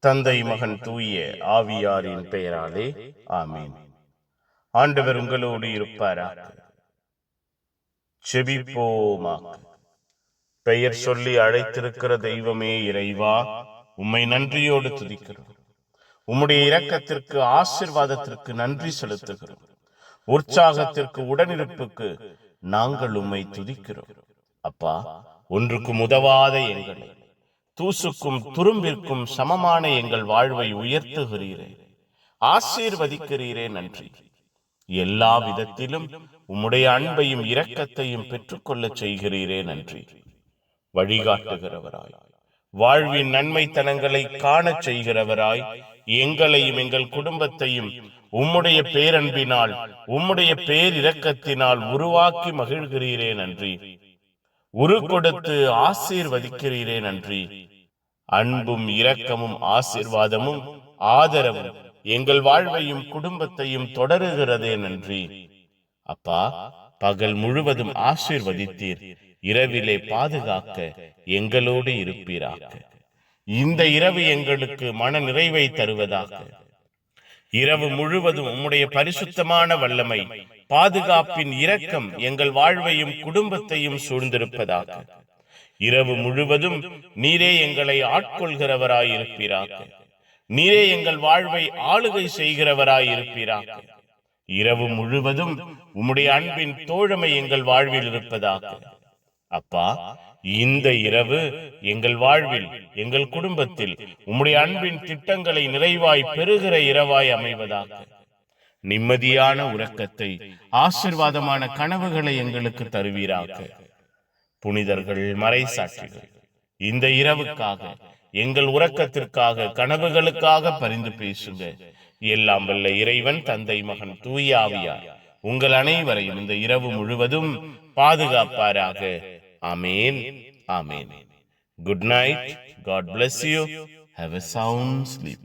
தந்தை மகன் தூய ஆவியாரின் பெயராலே ஆமீன். ஆண்டவர் உங்களோடு இருப்பாராக. செபிப்போமாக. பெயர் சொல்லி அழைத்திருக்கிற தெய்வமே இறைவா, உம்மை நன்றியோடு துதிக்கிறோம். உம்முடைய இரக்கத்திற்கு ஆசீர்வாதத்திற்கு நன்றி செலுத்துகிறோம். உற்சாகத்திற்கு உடனிருப்புக்கு நாங்கள் உம்மை துதிக்கிறோம். அப்பா, ஒன்றுக்கும் உதவாத எங்களை தூசுக்கும் துரும்பிற்கும் சமமான எங்கள் வாழ்வை உயர்த்துகிறீரே, ஆசீர்வதிக்கிறீரே, நன்றி. எல்லா விதத்திலும் உம்முடைய அன்பையும் இரக்கத்தையும் பெற்றுக்கொள்ள செய்கிறீரே, நன்றி. வழிகாட்டுகிறவராய், வாழ்வின் நன்மைத்தனங்களை காண செய்கிறவராய், எங்களையும் எங்கள் குடும்பத்தையும் உம்முடைய பேரன்பினால் உம்முடைய பேரிரக்கத்தினால் உருவாக்கி மகிழ்கிறீரே, நன்றி. உரு கொடுத்து ஆசீர்வதிக்கிறீரே, நன்றி. அன்பும் இரக்கமும் ஆசீர்வாதமும் ஆதரவும் எங்கள் வாழ்வையும் குடும்பத்தையும் தொடருகிறதே, நன்றி. அப்பா, பகல் முழுவதும் ஆசீர்வதித்தீர், இரவிலே பாதுகாக்க எங்களோடு இருப்பீராக. இந்த இரவு எங்களுக்கு மன நிறைவை தருவதாக. இரவு முழுவதும் உம்முடைய பரிசுத்தமான வல்லமை, பாதுகாப்பின் இரக்கம் எங்கள் வாழ்வையும் குடும்பத்தையும் சூழ்ந்திருப்பதாக. இரவு முழுவதும் நீரே எங்களை ஆட்கொள்கிறவராயிருப்பீராக. நீரே எங்கள் வாழ்வை ஆளுகை செய்கிறவராயிருப்பீராக. இரவு முழுவதும் உம்முடைய அன்பின் தோழமை எங்கள் வாழ்வில் இருப்பதாக. அப்பா, இந்த இரவு எங்கள் வாழ்வில், எங்கள் குடும்பத்தில் உம்முடைய அன்பின் திட்டங்களை நிறைவாய் பெறுகிற இரவாய் அமைவதாக. நிம்மதியான உறக்கத்தை, ஆசீர்வாதமான கனவுகளை எங்களுக்கு தருவீராக. புனிதர்கள், மறைசாட்சிகள், இந்த இரவுக்காக, எங்கள் உறக்கத்திற்காக, கனவுகளுக்காக பரிந்து பேசுங்க. எல்லாம் வல்ல இறைவன், தந்தை, மகன், தூய ஆவியார் உங்கள் அனைவரையும் இந்த இரவு முழுவதும் பாதுகாப்பாராக. ஆமேன், ஆமேன். Good night. God bless you. Have a sound sleep.